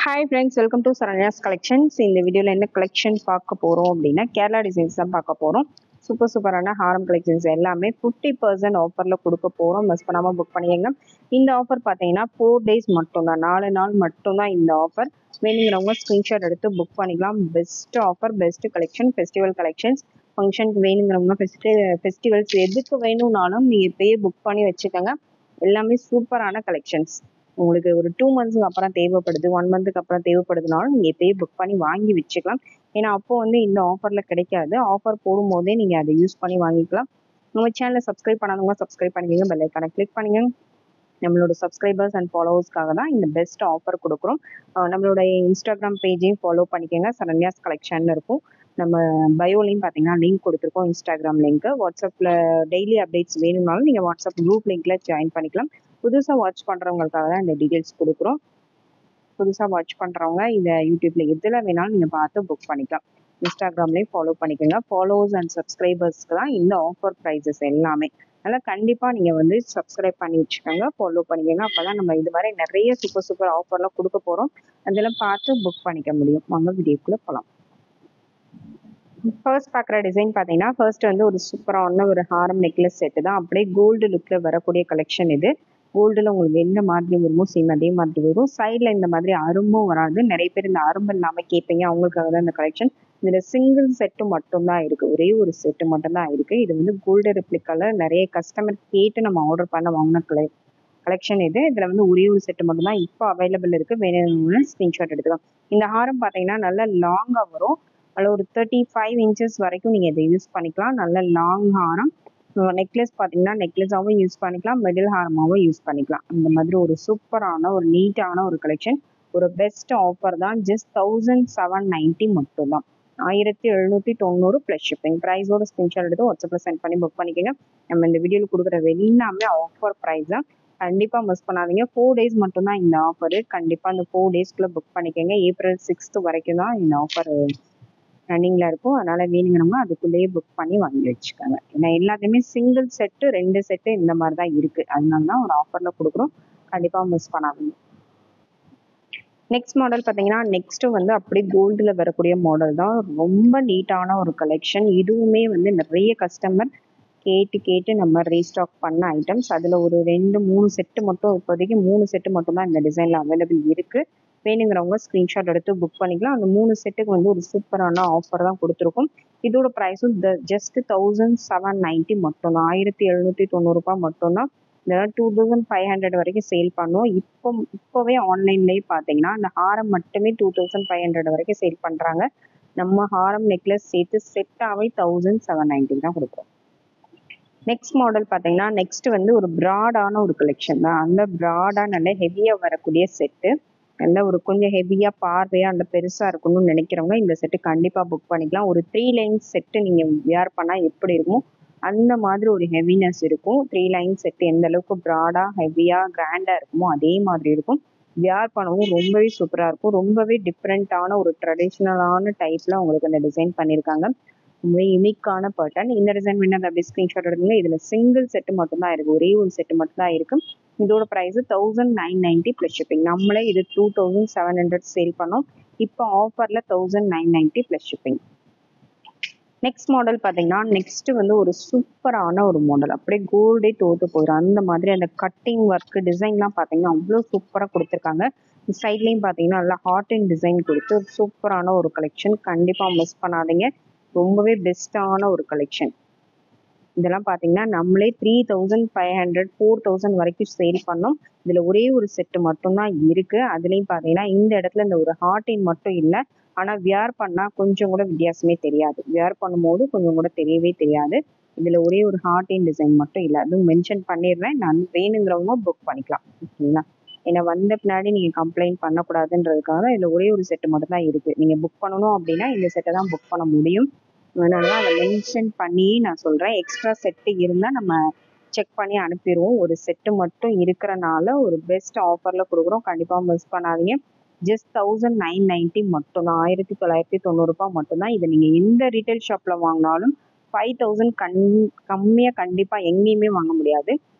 Hi friends, welcome to Saranya's collections. இந்த வீடியோவில் என்ன கலெக்ஷன் பார்க்க போகிறோம் அப்படின்னா கேரளா டிசைன்ஸ் தான் பார்க்க போகிறோம். சூப்பரான ஹாரம் கலெக்ஷன்ஸ் எல்லாமே 50% ஆஃபரில் கொடுக்க போகிறோம். மிஸ் பண்ணாமல் புக் பண்ணிக்கங்க. இந்த ஆஃபர் பார்த்தீங்கன்னா 4 days மட்டும்தான், 4 நாள் மட்டும்தான் இந்த ஆஃபர். வேணுங்கிறவங்க ஸ்க்ரீன்ஷாட் எடுத்து புக் பண்ணிக்கலாம். Best offer, best collection, festival collections. ஃபங்க்ஷனுக்கு வேணுங்கிறவங்க ஃபெஸ்டிவல்ஸ் எதுக்கு வேணும்னாலும் நீங்கள் இப்போயே புக் பண்ணி வச்சுக்கோங்க. எல்லாமே சூப்பரான கலெக்ஷன்ஸ். உங்களுக்கு ஒரு 2 months அப்புறம் தேவைப்படுது, 1 month அப்புறம் தேவைப்படுதுனாலும் நீங்கள் இப்போயே புக் பண்ணி வாங்கி வச்சுக்கலாம். ஏன்னா அப்போ இந்த ஆஃபரில் கிடைக்காது. ஆஃபர் போடும்போதே நீங்கள் அதை யூஸ் பண்ணி வாங்கிக்கலாம். நம்ம சேனலை சப்ஸ்கிரைப் பண்ணாதவங்க சப்ஸ்கிரைப் பண்ணிக்கோங்க, பெல் ஐக்கானை கிளிக் பண்ணிங்க. நம்மளோட சப்ஸ்கிரைபர்ஸ் அண்ட் ஃபாலோவர்ஸ்க்காக தான் இந்த பெஸ்ட் ஆஃபர் கொடுக்குறோம். நம்மளோட இன்ஸ்டாகிராம் பேஜையும் ஃபாலோ பண்ணிக்கோங்க, சரண்யாஸ் கலெக்ஷன் இருக்கும். நம்ம பயோலையும் பார்த்தீங்கன்னா லிங்க் கொடுத்துருக்கோம், இன்ஸ்டாகிராம் லிங்க்கு. வாட்ஸ்அப்பில் டெய்லி அப்டேட்ஸ் வேணும்னாலும் நீங்கள் வாட்ஸ்அப் குரூப் லிங்க்ல ஜாயின் பண்ணிக்கலாம். புதுசாக வாட்ச் பண்ணுறவங்களுக்காக தான் இந்த டீட்டெயில்ஸ் கொடுக்குறோம். புதுசாக வாட்ச் பண்ணுறவங்க இந்த யூடியூப்ல எதில் வேணாலும் நீங்கள் பார்த்து புக் பண்ணிக்கலாம். இன்ஸ்டாகிராம்லேயும் ஃபாலோ பண்ணிக்கோங்க. ஃபாலோவர்ஸ் அண்ட் சப்ஸ்கிரைபர்ஸ்க்கு தான் இந்த ஆஃபர் ப்ரைஸஸ் எல்லாமே. அதனால் கண்டிப்பாக நீங்கள் சப்ஸ்கிரைப் பண்ணி வச்சுக்கோங்க, ஃபாலோ பண்ணிக்கோங்க. அப்போ தான் நம்ம இது மாதிரி நிறைய சூப்பர் ஆஃபர்லாம் கொடுக்க போகிறோம். அதெல்லாம் பார்த்து புக் பண்ணிக்க முடியும். வாங்க வீடியோக்குள்ளே போகலாம். ஃபர்ஸ்ட் பார்க்குற டிசைன் பார்த்தீங்கன்னா ஃபர்ஸ்ட் ஒரு சூப்பரான ஒரு ஹாரம் நெக்லஸ் செட்டு தான். அப்படியே கோல்டு லுக்கில் வரக்கூடிய கலெக்ஷன் இது. கோல்டில் உங்களுக்கு எந்த மாதிரி வருமோ சேம் அதே மாதிரி வரும். சைடில் இந்த மாதிரி அரும்பும் வராது. நிறைய பேர் இந்த அரும்பு இல்லாமல் கேட்பீங்க, அவங்களுக்காக தான் இந்த கலெக்ஷன். இதில் சிங்கிள் செட்டு மட்டும்தான் இருக்குது, ஒரே ஒரு செட்டு மட்டும்தான் இருக்குது. இது கோல்டு ரெப்ளிக்கால நிறைய கஸ்டமர் கேட்டு நம்ம ஆர்டர் பண்ண வாங்கின கலெக்ஷன் இது. இதில் ஒரே ஒரு செட்டு மட்டும்தான் இப்போ அவைலபிள் இருக்குது. வேணும்னு ஸ்க்ரீன்ஷாட் எடுத்துக்கலாம். இந்த ஹாரம் பார்த்தீங்கன்னா நல்லா லாங்காக வரும். அதில் ஒரு 35 inches வரைக்கும் நீங்கள் இதை யூஸ் பண்ணிக்கலாம். நல்ல லாங் ஹாரம். நெக்லஸ் பார்த்தீங்கன்னா நெக்லஸாகவும் யூஸ் பண்ணிக்கலாம், மிடில் ஹாரமாகவும் யூஸ் பண்ணிக்கலாம். அந்த மாதிரி ஒரு சூப்பரான ஒரு நீட்டான ஒரு கலெக்ஷன். ஒரு பெஸ்ட் ஆஃபர் தான். ஜஸ்ட் 1790 மட்டும்தான், 1790 ப்ளஸ் ஷிப்பிங். ப்ரைஸோட ஸ்க்ரீன்ஷாட் எடுத்து வாட்ஸ்அப்பில் சென்ட் பண்ணி புக் பண்ணிக்கோங்க. நம்ம இந்த வீடியோவில் கொடுக்குற எல்லாமே ஆஃபர் ப்ரைஸ் தான். கண்டிப்பாக மிஸ் பண்ணாதீங்க. 4 days மட்டும்தான் இந்த ஆஃபரு. கண்டிப்பாக இந்த 4 daysக்குள்ளே புக் பண்ணிக்கோங்க. April 6th வரைக்கும் தான் இந்த ஆஃபர் ரன்னிங்கில் இருக்கும். அதனால் வேணுங்கிறவங்க அதுக்குள்ளேயே புக் பண்ணி வாங்கி வச்சுக்கோங்க. ஏன்னா எல்லாத்தையுமே சிங்கிள் செட்டு 2 செட்டு இந்த மாதிரி தான் இருக்குது. அதனால தான் ஒரு ஆஃபரில் கொடுக்குறோம். கண்டிப்பாக மிஸ் பண்ணாதீங்க. நெக்ஸ்ட் மாடல் பார்த்தீங்கன்னா நெக்ஸ்ட்டு அப்படியே கோல்டில் வரக்கூடிய மாடல் தான். ரொம்ப நீட்டான ஒரு கலெக்ஷன். இதுவுமே நிறைய கஸ்டமர் கேட்டு நம்ம ரீஸ்டாக் பண்ண ஐட்டம்ஸ். அதில் ஒரு 2-3 செட்டு மட்டும், இப்போதைக்கு 3 செட்டு மட்டும் தான் இந்த டிசைனில் அவைலபிள் இருக்குது. வேணுங்கிறவங்க ஸ்க்ரீன்ஷாட் எடுத்து புக் பண்ணிக்கலாம். அந்த 3 செட்டுக்கு ஒரு சூப்பரான ஆஃபர் தான் கொடுத்துருக்கோம். இதோட ப்ரைஸும் ஜஸ்ட் 1790 மட்டும்தான், 1790 மட்டும்தான். இதெல்லாம் 2500 வரைக்கும் சேல் பண்ணுவோம். இப்போவே ஆன்லைன்லேயே பார்த்தீங்கன்னா அந்த ஹாரம் மட்டுமே 2500 வரைக்கும் சேல் பண்ணுறாங்க. நம்ம ஹாரம் நெக்லஸ் சேர்த்து செட்டாகவே 1790 தான் கொடுக்குறோம். நெக்ஸ்ட் மாடல் பார்த்தீங்கன்னா நெக்ஸ்ட் ஒரு ப்ராடான ஒரு கலெக்ஷன் தான். அந்த ப்ராடாக நல்ல ஹெவியாக வரக்கூடிய செட்டு. நல்ல ஒரு கொஞ்சம் ஹெவியாக பார்வையாக அந்த பெருசாக இருக்கணும்னு நினைக்கிறவங்க இந்த செட்டு கண்டிப்பாக புக் பண்ணிக்கலாம். ஒரு 3 lines செட்டு நீங்கள் வியர் பண்ணால் எப்படி இருக்குமோ அந்த மாதிரி ஒரு ஹெவினஸ் இருக்கும். 3 lines செட்டு எந்த அளவுக்கு ப்ராடாக ஹெவியாக கிராண்டாக இருக்குமோ அதே மாதிரி இருக்கும். வியர் பண்ணவும் ரொம்பவே சூப்பராக இருக்கும். ரொம்பவே டிஃப்ரெண்ட்டான ஒரு ட்ரெடிஷ்னலான டைப்பில் உங்களுக்கு அந்த டிசைன் பண்ணியிருக்காங்க. ரொம்ப யூனிக்கான பேட்டர்ன். இந்த டிசைன் வேணால் அப்படி ஸ்க்ரீன்ஷாட் எடுங்க. இதில் சிங்கிள் செட்டு மட்டும்தான் இருக்குது, ஒரே ஒரு செட்டு மட்டும்தான் இருக்குது. இதோட ப்ரைஸு 1990 ப்ளஸ் ஷிப்பிங். நம்மளே இது 2700 சேல் பண்ணோம். இப்போ ஆஃபரில் 1990 ப்ளஸ் ஷிப்பிங். நெக்ஸ்ட் மாடல் பார்த்தீங்கன்னா நெக்ஸ்ட் ஒரு சூப்பரான ஒரு மாடல். அப்படியே கோல்டே தோற்று போயிடும் அந்த மாதிரி. அந்த கட்டிங் ஒர்க்கு டிசைன்லாம் பார்த்தீங்கன்னா அவ்வளோ சூப்பராக கொடுத்துருக்காங்க. சைட்லேயும் பார்த்தீங்கன்னா நல்லா ஹார்ட் அண்ட் டிசைன் கொடுத்து சூப்பரான ஒரு கலெக்ஷன். கண்டிப்பாக மிஸ் பண்ணாதீங்க. ரொம்பவே பெஸ்ட்டான ஒரு கலெக்ஷன். இதெல்லாம் பார்த்தீங்கன்னா நம்மளே 3500 4000 வரைக்கும் சேல் பண்ணோம். இதில் ஒரே ஒரு செட்டு மட்டும்தான் இருக்குது. அதுலேயும் பார்த்தீங்கன்னா இந்த இடத்துல இந்த ஒரு ஹார்டின் மட்டும் இல்லை, ஆனால் வியர் பண்ணால் கொஞ்சம் கூட வித்தியாசமே தெரியாது. வியர் பண்ணும்போது கொஞ்சம் கூட தெரியவே தெரியாது. இதில் ஒரே ஒரு ஹார்டின் டிசைன் மட்டும் இல்லை, அதுவும் மென்ஷன் பண்ணிடுறேன். நான் வேணுங்கிறவங்க புக் பண்ணிக்கலாம், ஓகேங்களா? ஏன்னா வந்த பின்னாடி நீங்கள் கம்ப்ளைண்ட் பண்ணக்கூடாதுன்றதுக்காக இதில் ஒரே ஒரு செட்டு மட்டும் தான் இருக்குது. நீங்கள் புக் பண்ணணும் அப்படின்னா இந்த செட்டை தான் புக் பண்ண முடியும். அதனால தான் அதை மென்ஷன் பண்ணி நான் சொல்கிறேன். எக்ஸ்ட்ரா செட்டு இருந்தால் நம்ம செக் பண்ணி அனுப்பிடுவோம். ஒரு செட்டு மட்டும் இருக்கிறனால ஒரு பெஸ்ட் ஆஃபரில் கொடுக்குறோம். கண்டிப்பாக மிஸ் பண்ணாதீங்க. ஜஸ்ட் 1990 மட்டும்தான், 1990 மட்டும்தான். இதை நீங்கள் எந்த ரீட்டைல் ஷாப்பில் வாங்கினாலும் 5000 கம்மியாக கண்டிப்பாக எங்கேயுமே வாங்க முடியாது.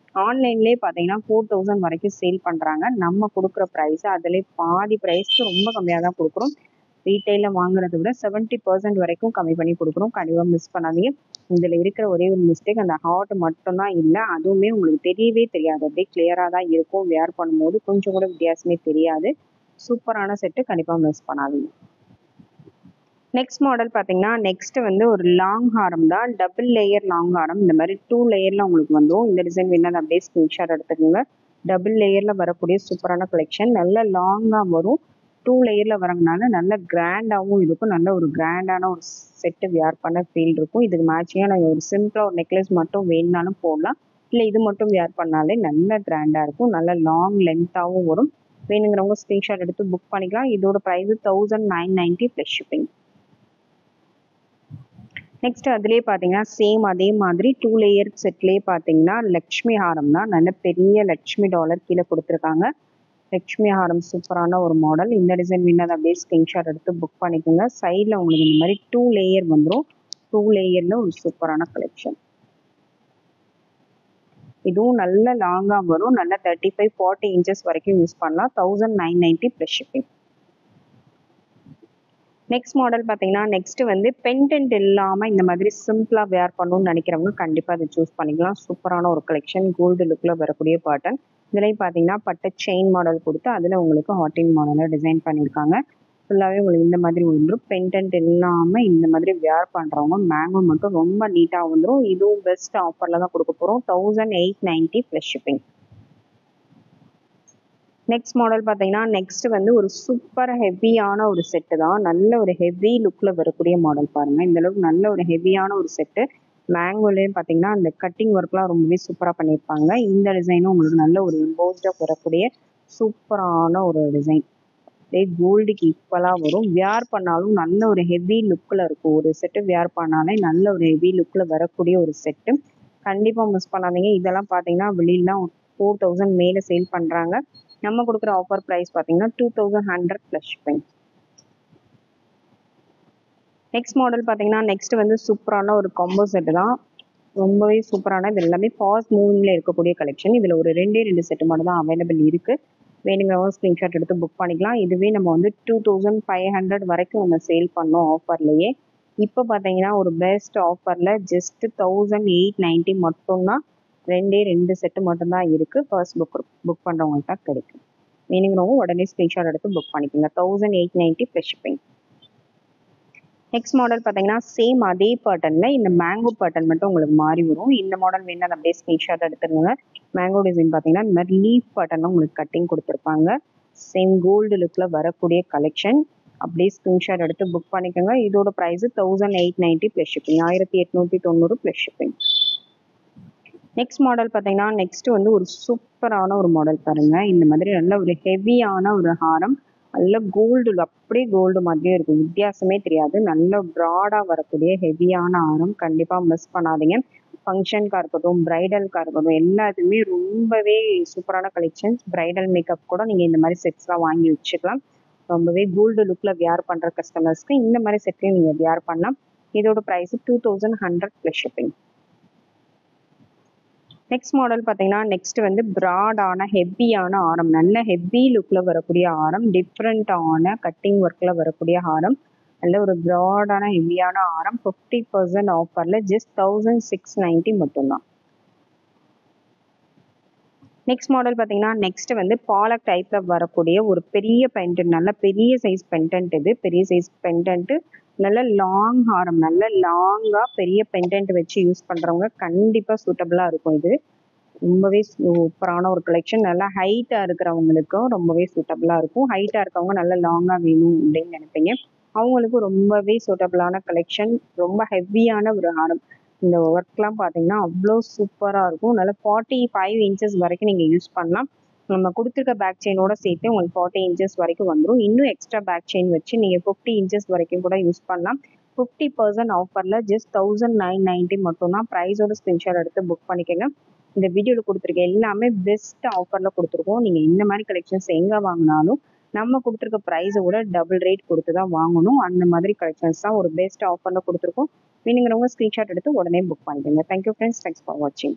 ஆன்லைன்லேயே பார்த்தீங்கன்னா 4000 வரைக்கும் சேல் பண்ணுறாங்க. நம்ம கொடுக்குற ப்ரைஸ் அதிலே பாதி ப்ரைஸ்க்கு ரொம்ப கம்மியாக தான் கொடுக்குறோம். ரீட்டைலில் வாங்குறத விட 70% வரைக்கும் கம்மி பண்ணி கொடுக்குறோம். கண்டிப்பாக மிஸ் பண்ணாதீங்க. இதில் இருக்கிற ஒரே ஒரு மிஸ்டேக் அந்த ஹார்ட் மட்டும்தான் இல்லை. அதுவுமே உங்களுக்கு தெரியவே தெரியாது. அப்படியே கிளியராக தான் இருக்கும். வேர் பண்ணும்போது கொஞ்சம் கூட வித்தியாசமே தெரியாது. சூப்பரான செட்டு, கண்டிப்பாக மிஸ் பண்ணாதீங்க. நெக்ஸ்ட் மாடல் பார்த்தீங்கன்னா நெக்ஸ்ட் வந்து ஒரு லாங் ஹாரம் தான். டபுள் லேயர் லாங் ஹாரம். இந்த மாதிரி 2 லேயரில் உங்களுக்கு வந்துடும். இந்த டிசைன் வேணால் அப்படியே ஸ்க்ரீன்ஷாட் எடுத்துக்கோங்க. டபுள் லேயரில் வரக்கூடிய சூப்பரான கலெக்ஷன். நல்ல லாங்காக வரும். 2 லேயரில் வரதுனால நல்ல கிராண்டாகவும் இருக்கும். நல்ல ஒரு கிராண்டான ஒரு செட்டு வியர் பண்ண ஃபீல் இருக்கும். இதுக்கு மேட்சிங்காக நாங்கள் ஒரு சிம்பிளாக ஒரு நெக்லஸ் மட்டும் வேணுனாலும் போடலாம். இல்லை இது மட்டும் வியர் பண்ணாலே நல்ல கிராண்டாக இருக்கும். நல்ல லாங் லென்த்தாகவும் வரும். வேணுங்கிறவங்க ஸ்க்ரீன்ஷாட் எடுத்து புக் பண்ணிக்கலாம். இதோட ப்ரைஸ் 1990 ப்ளஸ் ஷிப்பிங். நெக்ஸ்ட் அதுலேயே பார்த்தீங்கன்னா சேம் அதே மாதிரி 2 லேயர் செட்லேயே பார்த்தீங்கன்னா லக்ஷ்மி ஹாரம் தான். நல்ல பெரிய லக்ஷ்மி டாலர் கீழே கொடுத்துருக்காங்க. லக்ஷ்மி ஹாரம் சூப்பரான ஒரு மாடல். இந்த டிசைன் வேணால் அப்படியே ஸ்க்ரீன்ஷாட் எடுத்து புக் பண்ணிக்கோங்க. சைடில் உங்களுக்கு இந்த மாதிரி 2 லேயர் வந்துடும். 2 லேயரில் ஒரு சூப்பரான கலெக்ஷன். இதுவும் நல்ல லாங்காக வரும். நல்ல 35-40 இன்ச்சஸ் வரைக்கும் யூஸ் பண்ணலாம். 1990 ப்ளஸ் ஷிப்பிங். நெக்ஸ்ட் மாடல் பார்த்தீங்கன்னா நெக்ஸ்ட் வந்து பெண்டன்ட் இல்லாமல் இந்த மாதிரி சிம்பிளாக வேர் பண்ணணும்னு நினைக்கிறவங்க கண்டிப்பாக அதை சூஸ் பண்ணிக்கலாம். சூப்பரான ஒரு கலெக்ஷன். கோல்டு லுக்கில் வரக்கூடிய பேட்டர்ன். இதுலேயும் பார்த்தீங்கன்னா பட்டை செயின் மாடல் கொடுத்து அதில் உங்களுக்கு ஹாட்டின் மாடலில் டிசைன் பண்ணியிருக்காங்க. ஃபுல்லாகவே உங்களுக்கு இந்த மாதிரி வந்துடும். பெண்டன்ட் இல்லாமல் இந்த மாதிரி வேர் பண்ணுறவங்க மேங்கோ மட்டும் ரொம்ப நீட்டாக வந்துடும். இதுவும் பெஸ்ட் ஆஃபரில் தான் கொடுக்க போகிறோம். 1890 ப்ளஸ் ஷிப்பிங். நெக்ஸ்ட் மாடல் பார்த்தீங்கன்னா நெக்ஸ்ட் வந்து ஒரு சூப்பர் ஹெவியான ஒரு செட்டு தான். நல்ல ஒரு ஹெவி லுக்கில் வரக்கூடிய மாடல் பாருங்கள். இந்த அளவுக்கு நல்ல ஒரு ஹெவியான ஒரு செட்டு. மேங்கோலேயும் பார்த்தீங்கன்னா அந்த கட்டிங் ஒர்க்லாம் ரொம்பவே சூப்பராக பண்ணியிருப்பாங்க. இந்த டிசைனும் உங்களுக்கு நல்ல ஒரு எம்போஸ்டாக வரக்கூடிய சூப்பரான ஒரு டிசைன். அப்படியே கோல்டுக்கு ஈக்குவலாக வரும். வியர் பண்ணாலும் நல்ல ஒரு ஹெவி லுக்கில் இருக்கும். ஒரு செட்டு வியர் பண்ணாலே நல்ல ஒரு ஹெவி லுக்கில் வரக்கூடிய ஒரு செட்டு. கண்டிப்பாக மிஸ் பண்ணாதீங்க. இதெல்லாம் பார்த்தீங்கன்னா வெளியிலாம் 4000 மேலே சேல் பண்ணுறாங்க. நம்ம கொடுக்குற ஆஃபர் ப்ரைஸ் பார்த்தீங்கன்னா 2100 ப்ளஸ் ஷிப்பிங். நெக்ஸ்ட் மாடல் பார்த்தீங்கன்னா நெக்ஸ்ட் வந்து சூப்பரான ஒரு காம்போ செட்டு தான். ரொம்பவே சூப்பரான இது எல்லாமே ஃபாஸ்ட் மூவிங்கில் இருக்கக்கூடிய கலெக்ஷன். இதில் ஒரு 2 செட்டு மட்டும் தான் அவைலபிள் இருக்குது. வேணுங்கிறவங்க ஸ்க்ரீன்ஷாட் எடுத்து புக் பண்ணிக்கலாம். இதுவே நம்ம வந்து 2500 வரைக்கும் நம்ம சேல் பண்ணோம் ஆஃபர்லேயே. இப்போ பார்த்தீங்கன்னா ஒரு பெஸ்ட் ஆஃபரில் ஜஸ்ட் 1890 மட்டும்தான். 2 செட்டு மட்டும்தான் இருக்குது. ஃபர்ஸ்ட் புக் பண்ணுறவங்களுக்கு தான் கிடைக்கும். வேணுங்கிறவங்க உடனே ஸ்க்ரீன்ஷாட் எடுத்து புக் பண்ணிக்கோங்க. 1890 ப்ளஸ் ஷிப்பிங். நெக்ஸ்ட் மாடல் பார்த்தீங்கன்னா சேம் அதே பேட்டர்னில் இந்த மேங்கோ பேட்டர்ன் மட்டும் உங்களுக்கு மாறி வரும். இந்த மாடல் வேணால் அதை அப்படியே ஸ்க்ரீன்ஷாட் எடுத்துருங்க. மேங்கோ டிசைன் பார்த்தீங்கன்னா இந்த மாதிரி லீஃப் பேட்டர்னில் உங்களுக்கு கட்டிங் கொடுத்துருப்பாங்க. சேம் கோல்டு லுக்கில் வரக்கூடிய கலெக்ஷன். அப்படியே ஸ்க்ரீன்ஷாட் எடுத்து புக் பண்ணிக்கோங்க. இதோட price 1890 plus shipping. 1890 plus shipping. Next model பார்த்தீங்கன்னா நெக்ஸ்ட் வந்து ஒரு சூப்பரான ஒரு மாடல் பாருங்க. இந்த மாதிரி நல்ல ஒரு ஹெவியான ஒரு ஹாரம். நல்ல கோல்டு, அப்படியே கோல்டு மாதிரியே இருக்கும். வித்தியாசமே தெரியாது. நல்ல ப்ராடாக வரக்கூடிய ஹெவியான ஹாரம். கண்டிப்பாக மிஸ் பண்ணாதீங்க. ஃபங்க்ஷனுக்காக இருக்கட்டும், பிரைடலுக்காக இருக்கட்டும், எல்லாத்துக்குமே ரொம்பவே சூப்பரான கலெக்ஷன்ஸ். பிரைடல் மேக்கப் கூட நீங்கள் இந்த மாதிரி செட்ஸ்லாம் வாங்கி வச்சுக்கலாம். ரொம்பவே கோல்டு லுக்கில் வியர் பண்ணுற கஸ்டமர்ஸ்க்கு இந்த மாதிரி செட்லையும் நீங்கள் வியர் பண்ணலாம். இதோட price 2100 plus shipping. Next model பார்த்தீங்கன்னா நெக்ஸ்ட் வந்து ப்ராடான ஹெவியான ஆரம். நல்ல ஹெவி லுக்கில் வரக்கூடிய ஆரம். டிஃப்ரெண்ட்டான கட்டிங் ஒர்க்கில் வரக்கூடிய ஆரம். நல்ல ஒரு ப்ராடான ஹெவியான ஆரம். 50% ஆஃபரில் ஜஸ்ட் 1690 மட்டும்தான். நெக்ஸ்ட் மாடல் பார்த்தீங்கன்னா நெக்ஸ்ட் வந்து பாலக் டைப்பில் வரக்கூடிய ஒரு பெரிய பெண்டன்ட். நல்ல பெரிய சைஸ் பெண்டன்ட். இது பெரிய சைஸ் பெண்டன்ட்டு. நல்ல லாங் ஹாரம். நல்ல லாங்காக பெரிய பெண்டன்ட் வச்சு யூஸ் பண்ணுறவங்க கண்டிப்பாக சூட்டபுளாக இருக்கும். இது ரொம்பவே சூப்பரான ஒரு கலெக்ஷன். நல்லா ஹைட்டாக இருக்கிறவங்களுக்கும் ரொம்பவே சூட்டபுளாக இருக்கும். ஹைட்டாக இருக்கவங்க நல்லா லாங்காக வேணும் அப்படின்னு நினைப்பீங்க. அவங்களுக்கும் ரொம்பவே சூட்டபுளான கலெக்ஷன். ரொம்ப ஹெவியான ஒரு ஹாரம். இந்த ஒர்க்லாம் பார்த்தீங்கன்னா அவ்வளோ சூப்பராக இருக்கும். நல்லா 45 இன்ச்சஸ் வரைக்கும் நீங்கள் யூஸ் பண்ணலாம். நம்ம கொடுத்துருக்க பேக் செயினோட சேர்த்து உங்களுக்கு 40 இன்ச்சஸ் வரைக்கும் வந்துடும். இன்னும் எக்ஸ்ட்ரா பேக் செயின் வச்சு நீங்கள் 50 இன்ச்சஸ் வரைக்கும் கூட யூஸ் பண்ணலாம். 50% ஆஃபரில் ஜஸ்ட் 1990 மட்டும்தான். ப்ரைஸோட ஸ்க்ரீன்ஷாட் எடுத்து புக் பண்ணிக்கோங்க. இந்த வீடியோவில் கொடுத்துருக்க எல்லாமே பெஸ்ட் ஆஃபரில் கொடுத்துருக்கோம். நீங்கள் இந்த மாதிரி கலெக்ஷன்ஸ் எங்கே வாங்கினாலும் நம்ம கொடுத்துருக்க ப்ரைஸை விட டபுள் ரேட் கொடுத்து தான் வாங்கணும். அந்த மாதிரி கலெக்ஷன்ஸ் தான் ஒரு பெஸ்ட் ஆஃபரில் கொடுத்துருக்கோம். வேணுங்கிறவங்க ஸ்க்ரீன்ஷாட் எடுத்து உடனே புக் பண்ணிக்கோங்க. Thank you friends. தேங்க்ஸ் ஃபார் வாட்சிங்.